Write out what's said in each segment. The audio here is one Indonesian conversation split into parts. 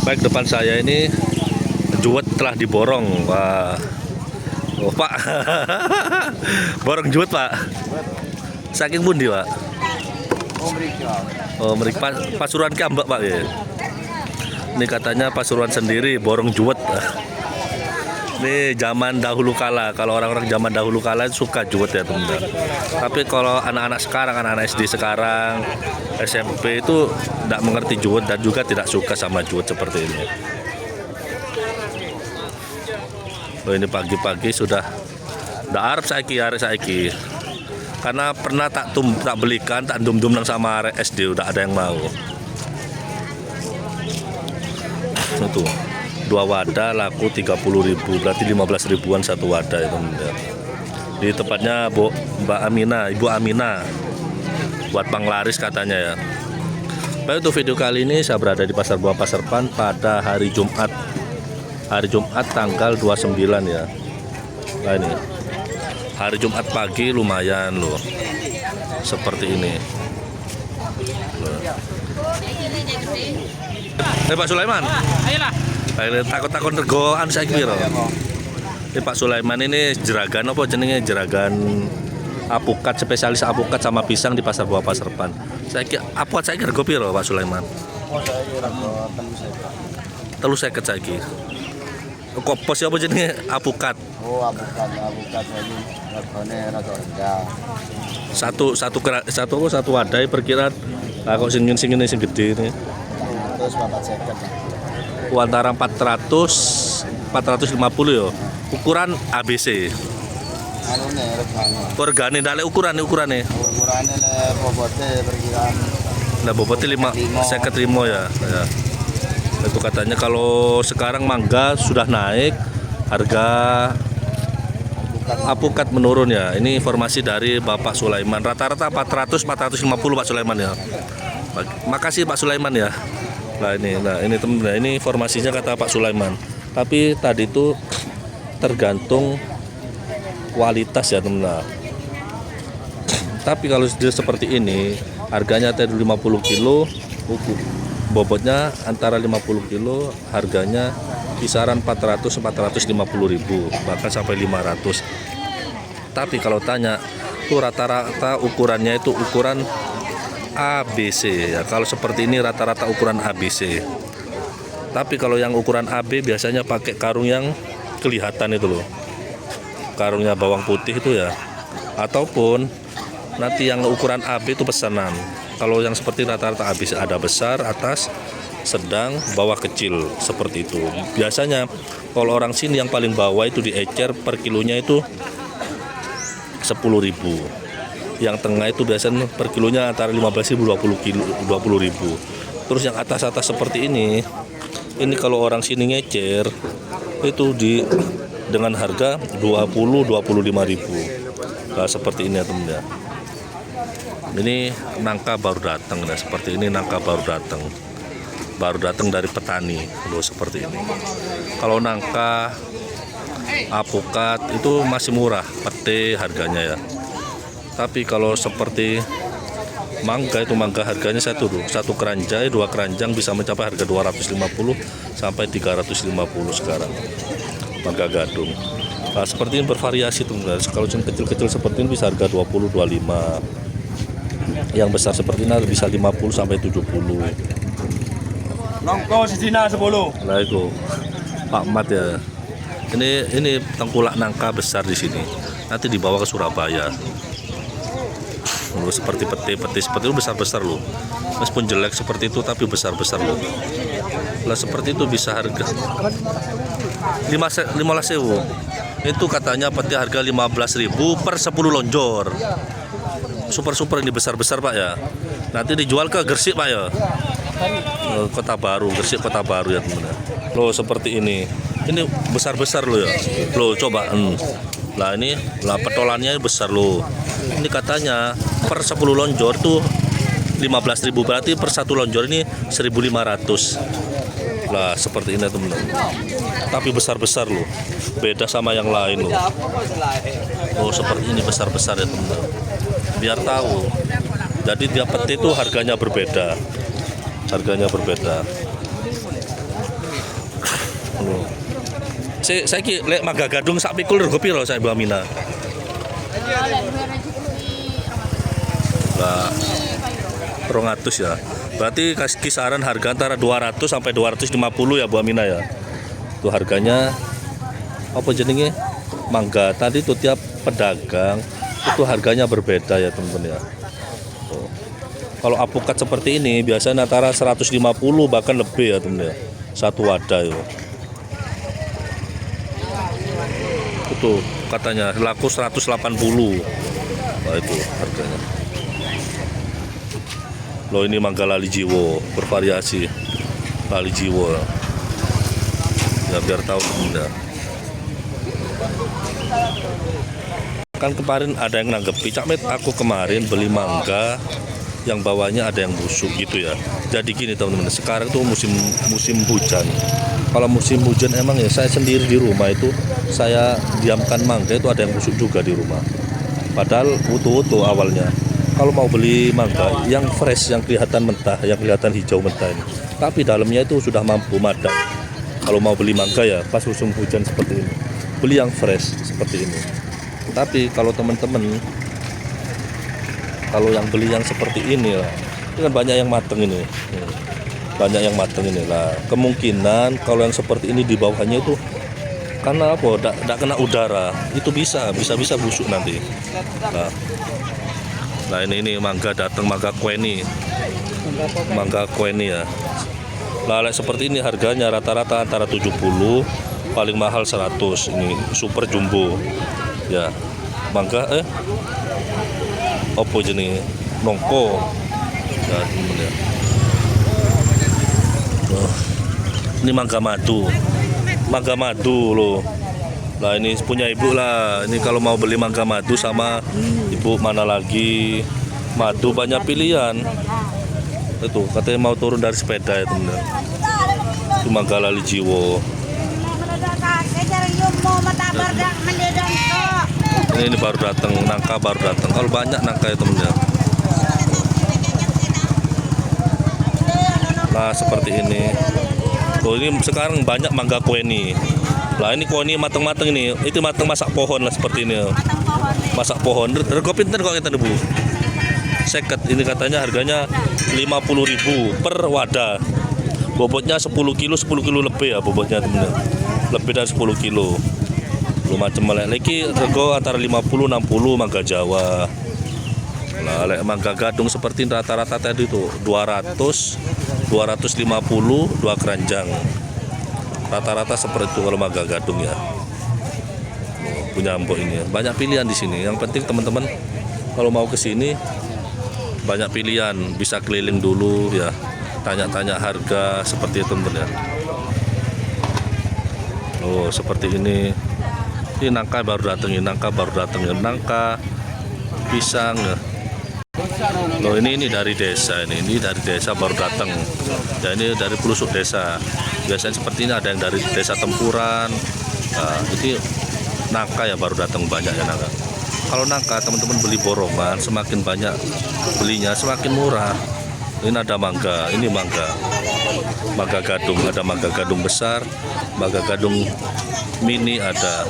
Baik, depan saya ini juwet telah diborong. Wah. Oh, Pak. Borong juwet, Pak. Saking pundi, Pak? Oh, mriki Pasuruan ki ambek, Pak ya. Ini katanya Pasuruan sendiri borong juwet. Ini zaman dahulu kala, kalau orang-orang zaman dahulu kala suka juwet ya teman-teman. Tapi kalau anak-anak sekarang, anak-anak SD sekarang, SMP itu tidak mengerti juwet dan juga tidak suka sama juwet seperti ini. Oh, ini pagi-pagi sudah arep saiki. Karena pernah tak belikan, tak dum-dum nang sama arek SD udah ada yang mau. Itu 2 wadah laku 30.000, berarti 15 ribuan satu wadah itu. Di tempatnya Ibu Amina buat panglaris katanya ya. Baik, untuk video kali ini saya berada di Pasar Buah Pasarpan pada hari Jumat tanggal 29 ya. Nah, ini hari Jumat pagi lumayan loh seperti ini. Pak Sulaiman, ayolah. Takut regoan saiki piro? Ini Pak Sulaiman ini jeragan apa jenenge, jeragan apukat, spesialis apukat sama pisang di Pasar Buah Pasarpan. Saiki apukat saiki rego piro Pak Sulaiman? Oh, saiki rego 3.000. 3.000 saiki. Kok pos apa jenenge apukat? Oh, apukat saiki regone rada rendah. Satu wadah perkiraan kok sing gede ini. 450. Antara 450 ya. Ukuran ABC. Anune Regane regane. ndak lek ukurane. Ukurane le bobote perkiraan. Nah, bobotnya 55 ya. Ya. Itu katanya kalau sekarang mangga sudah naik, harga apukat menurun ya. Ini informasi dari Bapak Sulaiman. Rata-rata 450 Pak Sulaiman ya. Makasih Pak Sulaiman ya. Nah ini teman, ini informasinya kata Pak Sulaiman. Tapi tadi itu tergantung kualitas ya teman. Tapi kalau sudah seperti ini, harganya tadi 50 kilo, bobotnya antara 50 kilo, harganya kisaran 450 ribu, bahkan sampai 500. Tapi kalau tanya, itu rata-rata ukurannya itu ukuran ABC ya. Kalau seperti ini rata-rata ukuran ABC. Tapi kalau yang ukuran AB biasanya pakai karung yang kelihatan itu loh. Karungnya bawang putih itu ya. Ataupun nanti yang ukuran AB itu pesanan. Kalau yang seperti rata-rata ABC ada besar, atas, sedang, bawah kecil seperti itu. Biasanya kalau orang sini yang paling bawah itu diecer per kilonya itu 10.000. Yang tengah itu biasanya per kilonya antara 15.000 20.000. Terus yang atas-atas seperti ini kalau orang sini ngecer itu dengan harga 25.000. Nah, seperti ini ya teman ya. Ini nangka baru datang ya, seperti ini nangka baru datang dari petani loh, seperti ini. Kalau nangka apukat itu masih murah, pete harganya ya. Tapi kalau seperti mangga itu harganya satu keranjang, 2 keranjang bisa mencapai harga 250 sampai 350 sekarang. Mangga gadung. Nah, seperti ini bervariasi tuh guys. Kalau yang kecil-kecil seperti ini bisa harga 20 25. Yang besar seperti ini bisa 50 sampai 70. Nongko sedina 10. Nah itu Pak Mat ya. Ini tengkulak nangka besar di sini. Nanti dibawa ke Surabaya. Seperti peti seperti itu besar loh. Meskipun jelek seperti itu tapi besar loh. Lah seperti itu bisa harga 15.000. Itu katanya peti harga 15.000 per 10 lonjor. Super ini besar Pak ya. Nanti dijual ke Gresik Pak ya. Kota Baru, Gresik Kota Baru ya teman-teman. Loh seperti ini. Ini besar loh ya. Loh coba. Nah ini petolannya besar loh. Ini katanya per 10 lonjor tuh 15.000, berarti per 1 lonjor ini 1.500. Lah seperti ini teman-teman. Tapi besar loh. Beda sama yang lain loh. Oh seperti ini besar ya teman-teman. Biar tahu. Jadi tiap peti itu harganya berbeda. Saya ki lek mangga gadung sak pikul rego piro saya Bu Amina? Lah 200 ya. Berarti kisaran harga antara 200 sampai 250 ya Bu Amina ya. Tuh harganya apa jenenge? Mangga tadi tuh tiap pedagang itu harganya berbeda ya teman-teman ya. Tuh. Kalau apukat seperti ini biasanya antara 150 bahkan lebih ya teman-teman ya. Satu wadah ya. Itu katanya laku 180. Nah itu harganya. Loh ini mangga lali jiwo bervariasi. Lali jiwo. Ya biar tahu teman-teman. Kan kemarin ada yang nanggepi Cak Met, aku kemarin beli mangga yang bawahnya ada yang busuk gitu ya. Jadi gini teman-teman, sekarang tuh musim hujan. Kalau musim hujan emang ya saya sendiri di rumah itu saya diamkan mangga itu ada yang busuk juga di rumah. Padahal utuh-utuh awalnya. Kalau mau beli mangga yang fresh, yang kelihatan mentah, yang kelihatan hijau mentah ini, tapi dalamnya itu sudah mampu madang. Kalau mau beli mangga ya pas musim hujan seperti ini, beli yang fresh seperti ini. Tapi kalau teman-teman, kalau yang beli yang seperti ini lah, ini kan banyak yang mateng ini, banyak yang mateng ini lah. Kemungkinan kalau yang seperti ini di bawahnya itu karena apa? Tidak kena udara, itu bisa busuk nanti. Nah ini mangga datang, mangga kueni ya. Lalek seperti ini harganya rata-rata antara 70, paling mahal 100. Ini super jumbo. Ya, mangga opo jenis nongko. Ya, ya. Ini mangga madu loh. Nah ini punya ibu lah. Ini kalau mau beli mangga madu sama ibu mana lagi? Madu banyak pilihan. Itu katanya mau turun dari sepeda ya teman-teman. Itu mangga lali jiwo. Ini baru datang, nangka baru datang. Kalau banyak nangka ya teman-teman. Nah seperti ini. Tuh ini sekarang banyak mangga kueni. Lah ini kueni matang-matang ini. Itu matang masak pohon lah seperti ini. Masak pohon. Rego pinten kok kita Bu? Seket. Ini katanya harganya 50.000 per wadah. Bobotnya 10 kilo lebih ya bobotnya teman-teman. Lebih dari 10 kilo. Belum macam lagi rego antara 50-60 mangga Jawa. Nah, lek mangga gadung seperti rata-rata tadi itu 200, 250, 2 keranjang. Rata-rata seperti itu kalau mangga gadung ya. Punya mbok ini ya. Banyak pilihan di sini. Yang penting teman-teman kalau mau ke sini banyak pilihan, bisa keliling dulu ya. Tanya-tanya harga seperti itu teman-teman ya. Oh, seperti ini. Ini nangka baru datang ya, nangka pisang ya. Loh ini dari desa ini dari desa baru datang. Ya ini dari pelosok desa. Biasanya seperti ini ada yang dari desa Tempuran. Nah, ini nangka ya baru datang banyak ya nangka. Kalau nangka teman-teman beli borongan semakin banyak belinya semakin murah. Ini ada mangga, ini mangga gadung, ada mangga gadung besar, mangga gadung mini ada.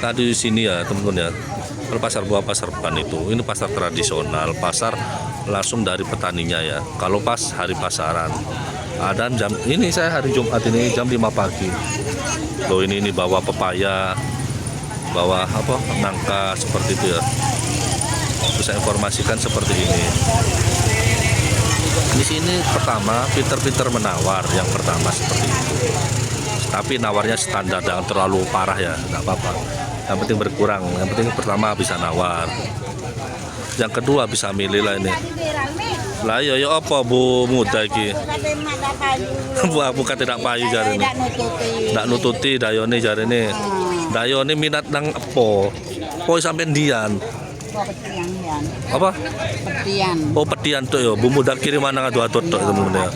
Tadi di sini ya teman-teman ya. Kalau pasar buah pasar Ban itu, ini pasar tradisional, pasar langsung dari petaninya ya. Kalau pas hari pasaran, ada jam ini saya hari Jumat ini jam 5 pagi. Loh ini bawa pepaya, bawa apa nangka seperti itu ya. Bisa informasikan seperti ini. Di sini pertama pinter-pinter menawar, yang pertama seperti itu. Tapi nawarnya standar, jangan terlalu parah ya, nggak apa-apa. Yang penting berkurang, yang penting pertama bisa nawar. Yang kedua bisa milih lah ini. Lah yo apa Bu muda iki? Bu kate tidak payu jare ini. Ndak nututi dayone jare ini. Dayone minat nang epo. Po sampean dian. Apa? Pedian. Oh pedian tuh yo, Bu muda kiriman nang adu-adu tok temen-temen ya.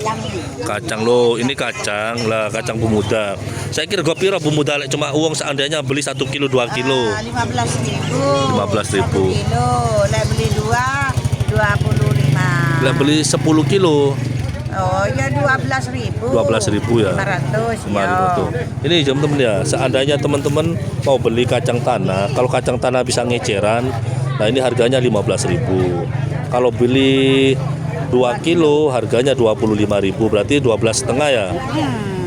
Kacang lo, ini kacang lah, kacang Bu muda. Saya kira gue piro Bu muda cuma uang seandainya beli 1 kilo 2 kilo. 15.000. 15.000. 1 kilo, lah beli 2 25. Lah beli 10 kilo. Oh ya 12.000. 12.000 ya. 500 ya. Tuh. Ini teman-teman ya, seandainya teman-teman mau beli kacang tanah, kalau kacang tanah bisa ngeceran, nah ini harganya 15.000. Kalau beli 2 kilo harganya 25.000, berarti 12,5 ya.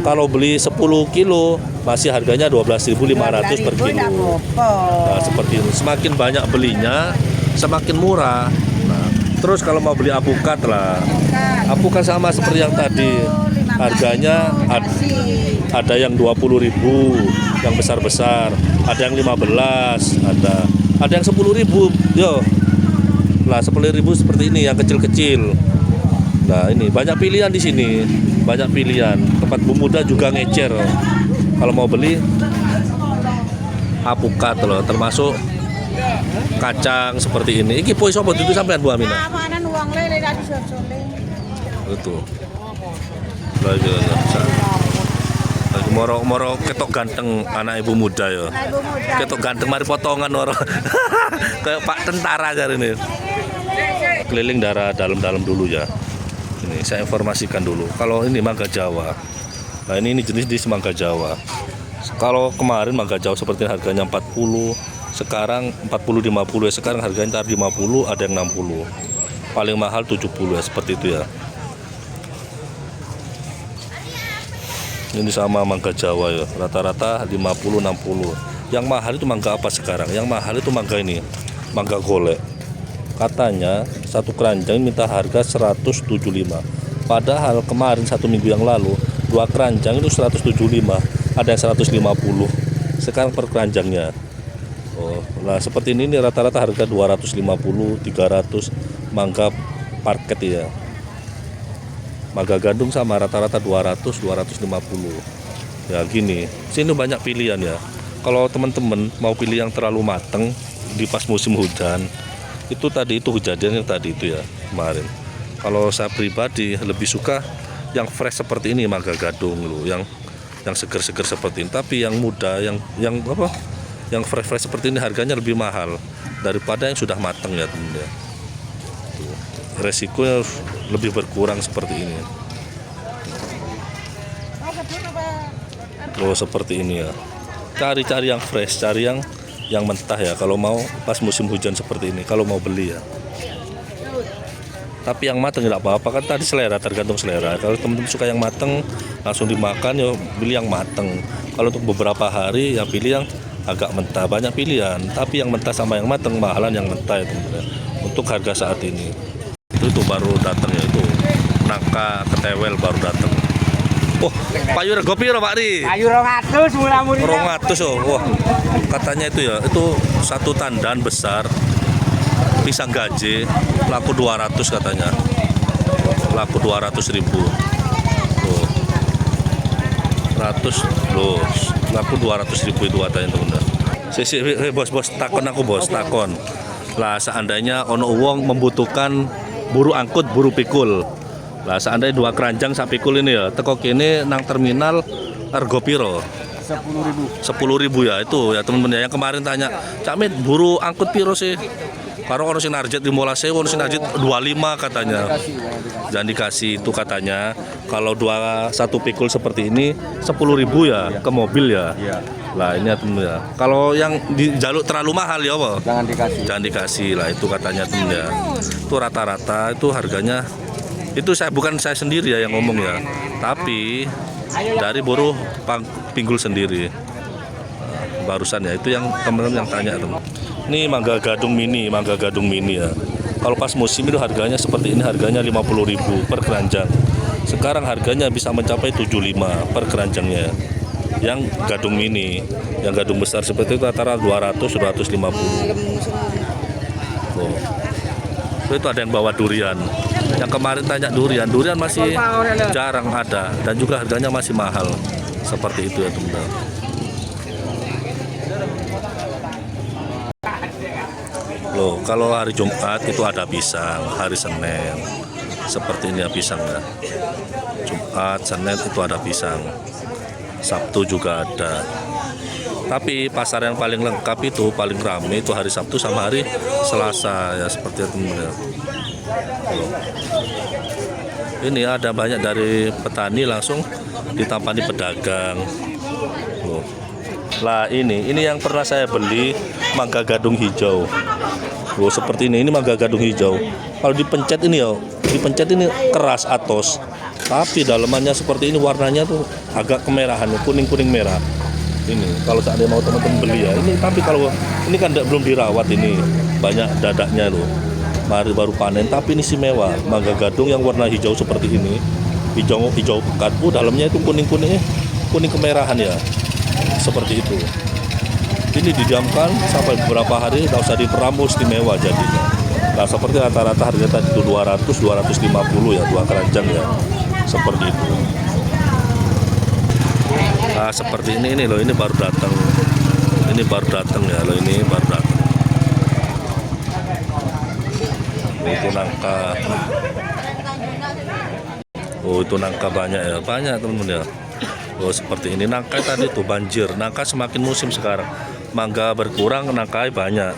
Kalau beli 10 kilo masih harganya 12.500 per kilo. Nah, seperti itu. Semakin banyak belinya, semakin murah. Nah, terus kalau mau beli apukat lah, apukat sama seperti yang tadi. Harganya ada yang 20.000, yang besar-besar, ada yang 15, ada yang 10.000. Yo. Nah, 10.000 seperti ini, yang kecil-kecil. Nah, ini banyak pilihan di sini, banyak pilihan. Tempat Bu Muda juga ngecer. Kalau mau beli apukat loh, termasuk kacang seperti ini. Iki pois apa itu sampean Bu Aminah? Amanan uang lele dari sore. Itu. Lagi moro ketok ganteng anak Ibu Muda ya. Ibu muda. Ketok ganteng mari potongan moro. Kayak Pak Tentara aja ini. Keliling daerah dalam-dalam dulu ya. Ini saya informasikan dulu. Kalau ini mangga Jawa. Nah, ini jenis mangga Jawa. Kalau kemarin mangga Jawa seperti harganya 40, sekarang 40 50 ya. Sekarang harganya 50, ada yang 60. Paling mahal 70 ya, seperti itu ya. Ini sama mangga Jawa ya, rata-rata 50 60. Yang mahal itu mangga apa sekarang? Yang mahal itu mangga ini, mangga golek. Katanya satu keranjang minta harga 175. Padahal kemarin 1 minggu yang lalu 2 keranjang itu 175, ada yang 150. Sekarang per keranjangnya. Oh, nah seperti ini rata-rata harga 250, 300 mangga parket ya. Mangga gandum sama rata-rata 200, 250. Ya gini, sini banyak pilihan ya. Kalau teman-teman mau pilih yang terlalu mateng di pas musim hujan, itu kejadian yang tadi itu ya kemarin. Kalau saya pribadi lebih suka yang fresh seperti ini mangga gadung loh, yang seger-seger seperti ini. Tapi yang muda, yang fresh seperti ini harganya lebih mahal daripada yang sudah matang ya teman ya. Resikonya lebih berkurang seperti ini. Oh seperti ini ya. Cari yang fresh, cari yang mentah ya. Kalau mau pas musim hujan seperti ini, kalau mau beli ya. Tapi yang matang tidak apa-apa, kan tadi selera, tergantung selera. Kalau teman-teman suka yang matang langsung dimakan ya pilih yang matang. Kalau untuk beberapa hari ya pilih yang agak mentah. Banyak pilihan, tapi yang mentah sama yang matang mahalan yang mentah ya teman-teman. Untuk harga saat ini. Itu baru datang ya, itu nangka ketewel baru datang. Oh, payu rego piro Pak Ri? Payu 200 mula-mula. 200 oh. Wah. Katanya itu ya, itu satu tandan besar pisang gaje laku 200 katanya. Laku 200.000. Tuh. 100 loh. Laku 200.000 itu katanya teman-teman. Bos takon aku bos, takon. Lah seandainya ono wong membutuhkan buru angkut, buru pikul. Lah seandainya 2 keranjang sak pikul ini ya, teko kene nang terminal ergo piro? 10.000. 10.000 ya itu ya teman-teman ya. Yang kemarin tanya, "Cak Mit, buru angkut piro sih?" Karo ono sing narjet 15.000, ono sing narjet 25 katanya. Jangan dikasih itu katanya. Kalau 1 pikul seperti ini 10.000 ya ke mobil ya. Iya. Lah ini ya teman ya. Kalau yang di jaluk terlalu mahal ya apa? Jangan dikasih. Lah itu katanya teman ya. Itu rata-rata itu harganya, itu bukan saya sendiri ya yang ngomong ya, tapi dari buruh pinggul sendiri. Barusan ya itu yang teman-teman yang tanya teman. Ini mangga gadung mini ya. Kalau pas musim itu harganya seperti ini, harganya 50.000 per keranjang. Sekarang harganya bisa mencapai 75 per keranjangnya. Yang gadung mini, yang gadung besar seperti itu rata-rata 200, 250. Oh. Itu ada yang bawa durian. Yang kemarin tanya durian masih jarang ada dan juga harganya masih mahal. Seperti itu ya teman-teman. Loh, kalau hari Jumat itu ada pisang, hari Senin seperti ini ya pisang ya. Jumat, Senin itu ada pisang. Sabtu juga ada. Tapi pasar yang paling lengkap itu paling ramai itu hari Sabtu sama hari Selasa ya seperti itu teman-teman. Ini ada banyak dari petani langsung ditampani pedagang. Tuh. Lah ini yang pernah saya beli mangga gadung hijau. Oh, seperti ini mangga gadung hijau. Kalau dipencet ini ya, dipencet ini keras atos. Tapi dalamannya seperti ini, warnanya tuh agak kemerahan, kuning-kuning merah. Ini kalau seandainya mau teman-teman beli ya. Ini tapi kalau ini kan belum dirawat, ini banyak dadaknya loh. Baru panen, tapi ini istimewa. Mangga gadung yang warna hijau seperti ini. Hijau pekat. Dalamnya itu kuning-kuning, kuning kemerahan ya. Seperti itu. Ini didiamkan sampai beberapa hari, tak usah diperamu, istimewa jadinya. Nah, seperti rata-rata harga tadi itu 200-250 ya, 2 keranjang ya. Seperti itu. Nah, seperti ini loh, ini baru datang. Ini baru datang ya, loh ini baru datang. Itu nangka. Oh, itu nangka banyak ya, banyak teman-teman ya. Oh, seperti ini nangka tadi tuh banjir. Nangka semakin musim sekarang. Mangga berkurang, nangka banyak.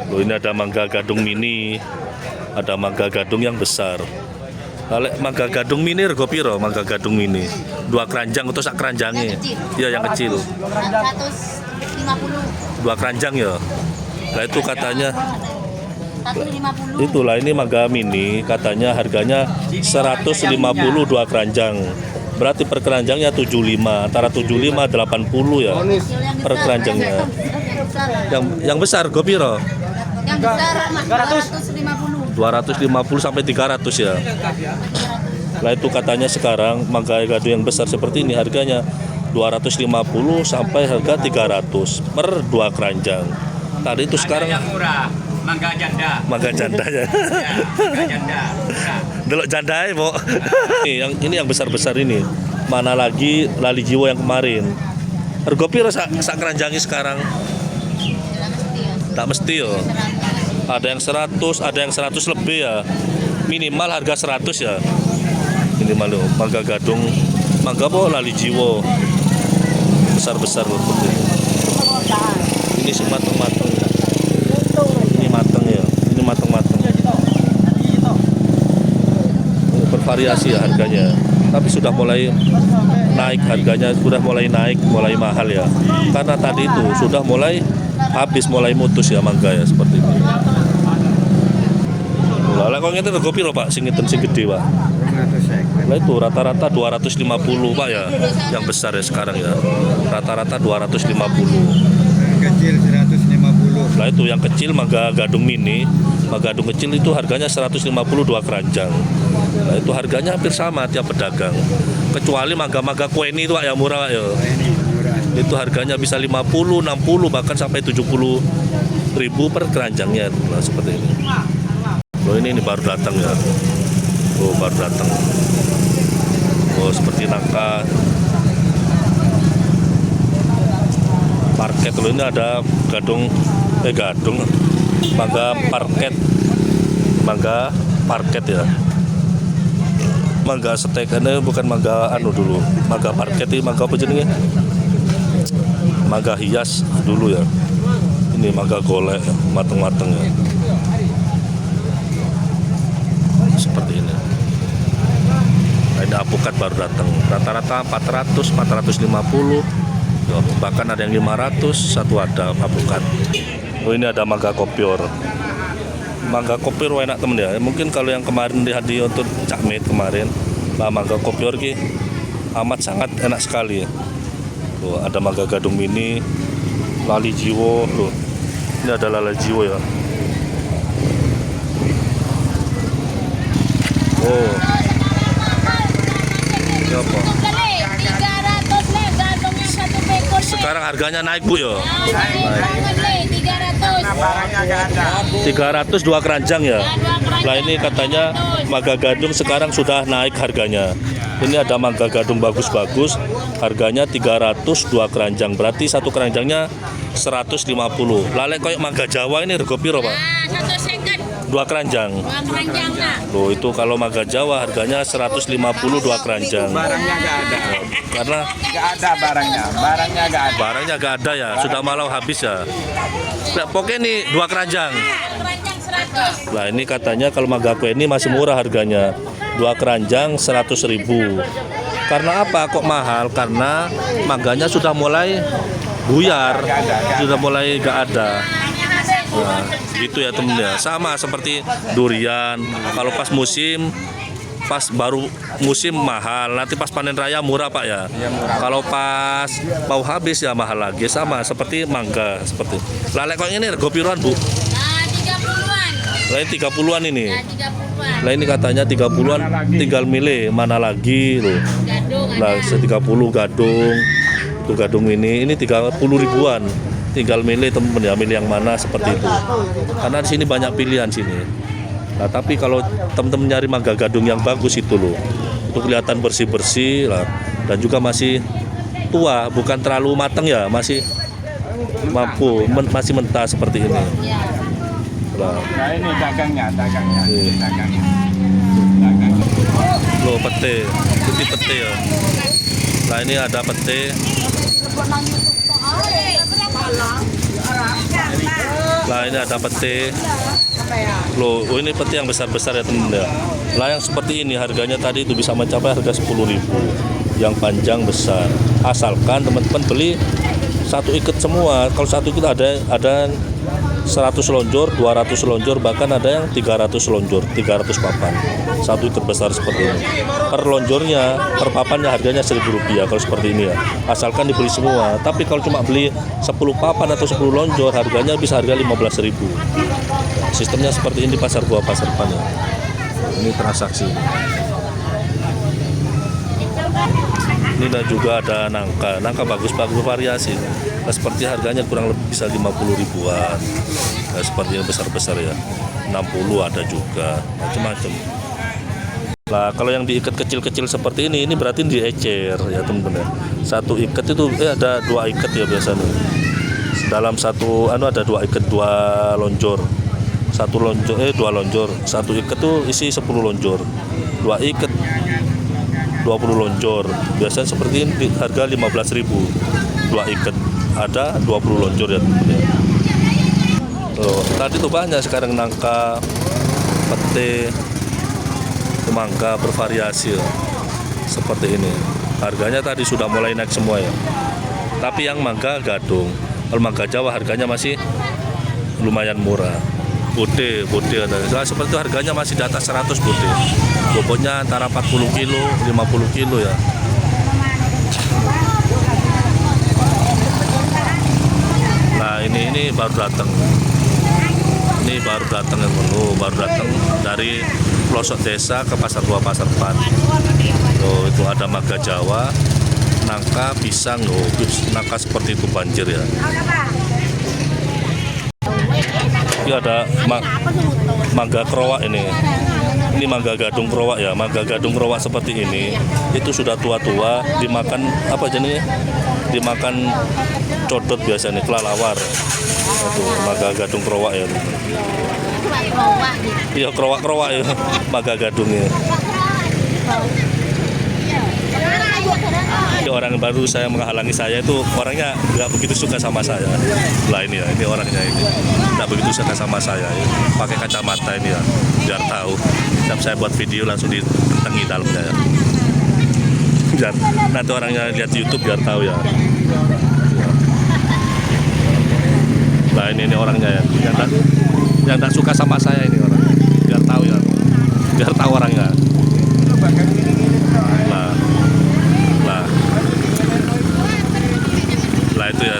Loh, ini ada mangga gadung mini, ada mangga gadung yang besar. Kalau mangga gadung mini rego piro? Mangga gadung mini 2 keranjang atau sak keranjangnya? Iya, yang kecil. 150. 2 keranjang ya. Nah, itu katanya 150. itulah ini mangga mini, katanya harganya 150 2 keranjang. Berarti per keranjangnya 75, antara 75 80 ya per keranjangnya. Yang besar go piro? Yang besar 250 sampai 300 ya. Nah, itu katanya sekarang mangga gadung yang besar seperti ini harganya 250 sampai harga 300 per 2 keranjang. Tadi itu sekarang yang murah, mangga janda. mangga jandanya. Mangga janda. Murah. Delok jandai, Bo. Ini yang besar-besar ini. Mana lagi lali jiwa yang kemarin. Harga piro sak keranjangi sekarang? Tak mesti yo. Ada yang 100, ada yang 100 lebih ya. Minimal harga 100 ya. Minimal loh, mangga gadung, mangga apa lali jiwa. Besar-besar loh. Ini matang-matang. Ini matang ya. Ini matang-matang. Bervariasi ya harganya. Tapi sudah mulai naik harganya, sudah mulai naik, mulai mahal ya. Karena tadi itu sudah mulai habis, mulai mutus ya mangga ya seperti itu. Lah kok ngeten rego piro Pak sing ngeten sing gede Pak? 250. Lah itu rata-rata 250 Pak ya. Yang besar ya sekarang ya. Rata-rata 250. Kecil 150. Lah itu yang kecil mangga gadung mini, mangga gadung kecil itu harganya 150 2 keranjang. Nah, itu harganya hampir sama tiap pedagang. Kecuali mangga-mangga kueni itu Pak, yang murah Pak ya. Ini murah. Itu harganya bisa 50, 60 bahkan sampai 70 ribu per keranjangnya. Nah, seperti ini. Loh ini baru datang ya. Oh, baru datang. Oh, seperti nangka parket. Loh ini ada gadung mangga parket ya. Mangga stekannya bukan mangga anu dulu. Mangga parket ini mangga apa jenenge? Mangga hias dulu ya. Ini mangga golek mateng-mateng ya. Seperti ini. Nah, ini apukat baru datang. Rata-rata 400, 450. Ya, bahkan ada yang 500 satu ada apukat. Oh, ini ada mangga kopior. Mangga kopior enak temen ya. Mungkin kalau yang kemarin di untuk cakmet kemarin, nah mangga kopior ki amat sangat enak sekali. Tuh, ada mangga gadung mini, lali jiwo. Tuh. Ini ada lali jiwo ya. Oh. Ini apa? Sekarang harganya naik Bu ya. 300 2 keranjang ya. Nah ini katanya mangga gadung sekarang sudah naik harganya. Ini ada mangga gadung bagus-bagus, harganya 300 2 keranjang. Berarti satu keranjangnya 150. Lalek koyok mangga Jawa ini rego piro Pak? 2 keranjang. Loh itu kalau mangga Jawa harganya 150 2 keranjang. Barangnya nggak ada. Karena Nggak ada barangnya. Barangnya nggak ada. barangnya gak ada ya, sudah malau habis ya. Nah, pokoknya nih 2 keranjang. Nah ini katanya kalau mangga kue ini masih murah harganya. 2 keranjang 100.000. Karena apa kok mahal? Karena mangganya sudah mulai buyar, sudah mulai gak ada. Nah, gitu ya temen ya. Sama seperti durian. Kalau pas musim, pas baru musim mahal, nanti pas panen raya murah Pak ya. Kalau pas mau habis ya mahal lagi, sama seperti mangga seperti. Lalek kok ini rego piruan Bu? Nah, 30-an. Lain 30-an ini. Nah, 30-an. Lah ini katanya 30-an tinggal milih mana lagi loh. Gadung Lah ada. 30 gadung. Tuh gadung ini 30 ribuan. Tinggal milih temen ya, milih yang mana seperti itu. Karena di sini banyak pilihan sini. Nah, tapi kalau teman-teman nyari mangga gadung yang bagus itu loh, itu kelihatan bersih-bersih lah, dan juga masih tua, bukan terlalu matang ya, masih mampu, masih mentah seperti ini. Ya. Nah, Nah ini dagangnya. Iya. Dagangnya. loh pete, putih pete ya. Nah ini ada pete. Nah ini ada pete. Loh, oh ini peti yang besar-besar ya teman ya. Lah yang seperti ini harganya tadi itu bisa mencapai harga 10.000. Yang panjang besar. Asalkan teman-teman beli satu ikat semua. Kalau satu ikat ada 100 lonjor, 200 lonjor, bahkan ada yang 300 lonjor, 300 papan. Satu ikat besar seperti ini. Per lonjornya, per papannya harganya Rp1.000 kalau seperti ini ya. Asalkan dibeli semua. Tapi kalau cuma beli 10 papan atau 10 lonjor, harganya bisa harga 15.000. Sistemnya seperti ini di pasar buah pasar pan ya. Ini transaksi. Ini dan juga ada nangka bagus-bagus variasi. Nah, seperti harganya kurang lebih bisa 50 ribuan. Nah, seperti yang besar-besar ya, 60 ada juga, macam-macam. Nah, kalau yang diikat kecil-kecil seperti ini berarti diecer ya teman-teman. Satu ikat itu ada 2 ikat ya biasanya. Dalam satu ada 2 ikat, 2 lonjor. 2 lonjor. Satu ikat tuh isi 10 lonjor. 2 ikat 20 lonjor. Biasanya seperti ini harga 15.000. 2 ikat ada 20 lonjor ya. Tuh, tadi tuh banyak sekarang nangka, pete, mangga bervariasi ya. Seperti ini. Harganya tadi sudah mulai naik semua ya. Tapi yang mangga gadung. Kalau mangga Jawa harganya masih lumayan murah. Bude ada. Nah, seperti itu harganya masih di atas 100 bude. Bobotnya antara 40 kilo, 50 kilo ya. Nah, ini baru datang. Ini baru datang ya, baru datang dari pelosok desa ke pasar buah pasar pan. Tuh, itu ada mangga Jawa, nangka, pisang, nangka seperti itu banjir ya. Ini ada mangga kerowak ini. Ini mangga gadung kerowak ya. Mangga gadung kerowak seperti ini itu sudah tua-tua, dimakan apa jenisnya? Dimakan codot biasanya, kelalawar. Itu mangga gadung kerowak ya. Iya, kerowak ya. Mangga gadungnya. Orang baru saya menghalangi saya itu orangnya nggak begitu suka sama saya. Lah ini ya, ini orangnya ini nggak begitu suka sama saya. Ya. Pakai kacamata ini ya, biar tahu. Setiap saya buat video langsung ditentangi dalamnya ya. Biar nanti orangnya lihat di YouTube biar tahu ya. Nah ini orangnya ya, yang tak suka sama saya ini orangnya. Biar tahu ya, biar tahu orangnya. Lah itu ya.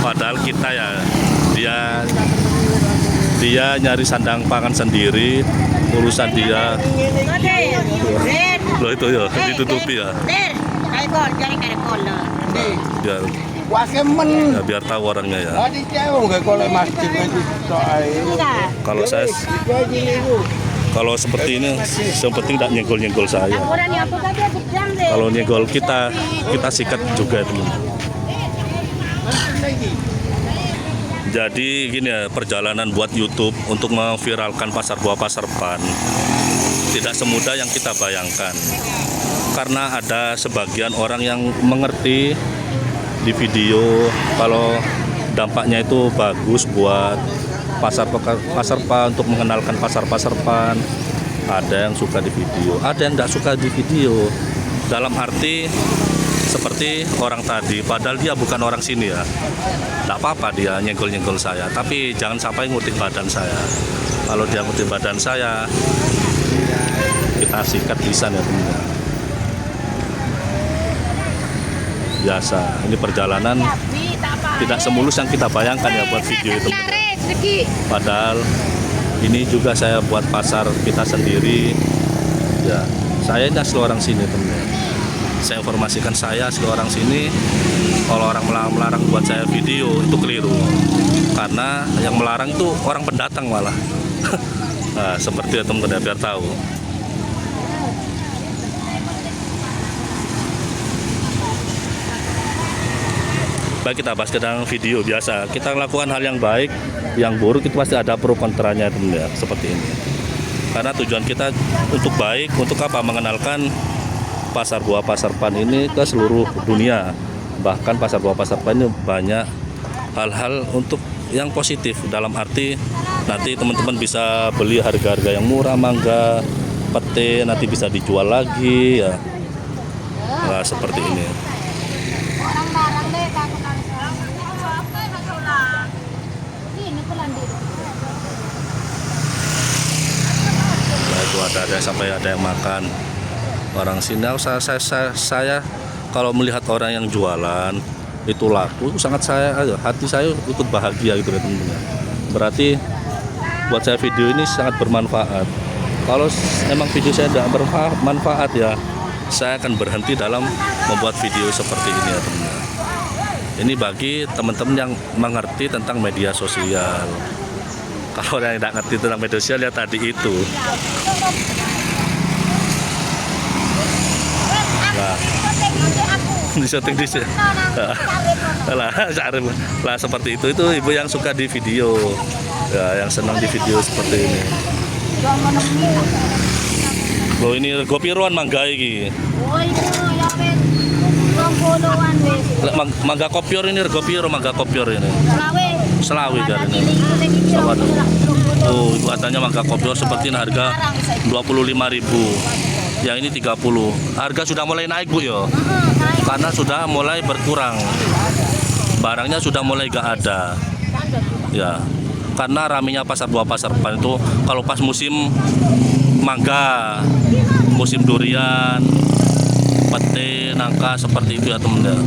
Padahal kita ya dia nyari sandang pangan sendiri, urusan dia. Loh itu ya, ditutupi ya. Biar tahu orangnya ya. Kalau seperti ini, yang penting tidak nyenggol-nyenggol saya. Kalau nyenggol kita sikat juga teman. Jadi gini ya, perjalanan buat YouTube untuk memviralkan pasar buah pasar pan tidak semudah yang kita bayangkan. Karena ada sebagian orang yang mengerti di video kalau dampaknya itu bagus buat pasar pan, untuk mengenalkan pasar pan. Ada yang suka di video, ada yang nggak suka di video. Dalam arti seperti orang tadi, padahal dia bukan orang sini ya. Nggak apa-apa dia nyenggol-nyenggol saya, tapi jangan sampai ngutip badan saya. Kalau dia ngutip badan saya, kita sikat lisan ya teman-teman. Biasa, ini perjalanan tidak semulus yang kita bayangkan ya buat video itu. Padahal ini juga saya buat pasar kita sendiri. Ya, saya ini asli orang sini teman-teman. Saya informasikan saya asli orang sini. Kalau orang melarang buat saya video itu keliru. Karena yang melarang itu orang pendatang malah. Nah, seperti itu teman-teman biar tahu. Baik, kita bahas tentang video biasa. Kita lakukan hal yang baik, yang buruk itu pasti ada pro kontranya teman ya, seperti ini. Karena tujuan kita untuk baik, untuk apa? Mengenalkan pasar buah pasar pan ini ke seluruh dunia. Bahkan pasar buah pasar pan ini banyak hal-hal untuk yang positif, dalam arti nanti teman-teman bisa beli harga-harga yang murah, mangga, pete nanti bisa dijual lagi ya. Nah, seperti ini. Nah, itu ada sampai ada yang makan. Orang sini saya kalau melihat orang yang jualan itu laku, sangat hati saya ikut bahagia gitu ya teman-teman. Berarti buat saya video ini sangat bermanfaat. Kalau emang video saya tidak bermanfaat ya, saya akan berhenti dalam membuat video seperti ini ya teman-teman. Ini bagi teman-teman yang mengerti tentang media sosial. Kalau yang tidak ngerti tentang media sosial ya tadi itu. Nah, di syuting di sini. Lah seperti itu ibu yang suka di video. Ya, yang senang di video seperti ini. Loh, ini rego piroan mangga iki? Oh, itu ya wis 20-an wis. Mangga kopior ini rego piro mangga kopior ini? Selawi kan ini. Oh, ibu katanya mangga kopior seperti ini harga 25.000. Yang ini 30. Harga sudah mulai naik Bu ya. Karena sudah mulai berkurang. Barangnya sudah mulai gak ada. Ya. Karena ramenya pasar buah pasar pan itu kalau pas musim mangga, musim durian, pete, nangka seperti itu ya teman-teman.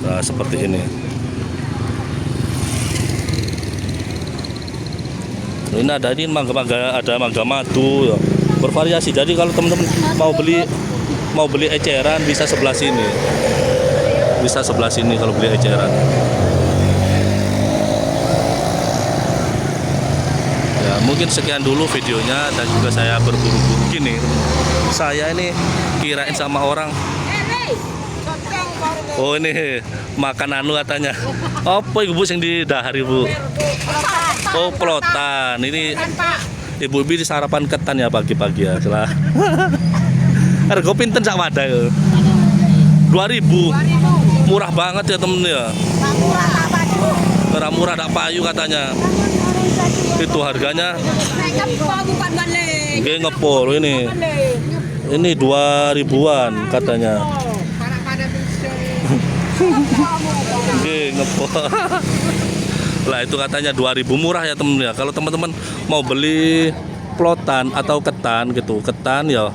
Nah, seperti ini. Ini ada mangga madu ya. Bervariasi. Jadi kalau teman-teman mau beli eceran bisa sebelah sini. Bisa sebelah sini kalau beli eceran. Ya, mungkin sekian dulu videonya dan juga saya berburu-buru gini. Saya ini kirain sama orang. Oh, ini makan anu katanya. Apa ibu yang di dahar ibu? Oh, pelotan. Ini ibu-ibu di sarapan ketan ya pagi-pagi ya. Celah. Harga pinten sak wadah ya? 2.000. Murah banget ya temen ya. Murah tak payu katanya. Itu harganya. Oke, ngepol ini. Ini 2.000-an katanya. Oke, ngepol. Lah itu katanya 2.000, murah ya temen ya. Kalau teman-teman mau beli plotan atau ketan gitu, ketan ya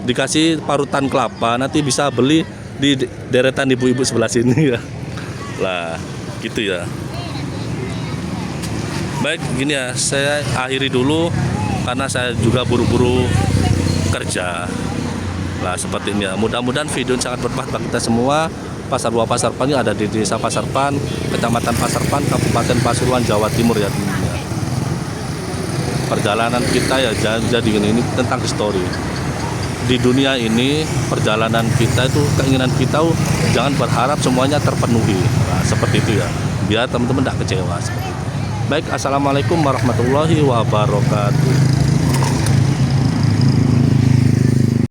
dikasih parutan kelapa, nanti bisa beli di deretan ibu-ibu sebelah sini ya. Lah gitu ya. Baik, gini ya, saya akhiri dulu karena saya juga buru-buru kerja. Lah seperti ini ya. Mudah-mudahan video ini sangat bermanfaat bagi kita semua. Pasar buah pasar pan ada di Desa Pasar Pan, Kecamatan Pasar Pan, Kabupaten Pasuruan, Jawa Timur ya teman-teman. Perjalanan kita ya jadi ini tentang histori. Di dunia ini perjalanan kita itu, keinginan kita jangan berharap semuanya terpenuhi. Nah, seperti itu ya. Biar teman-teman tidak kecewa. Baik, assalamualaikum warahmatullahi wabarakatuh.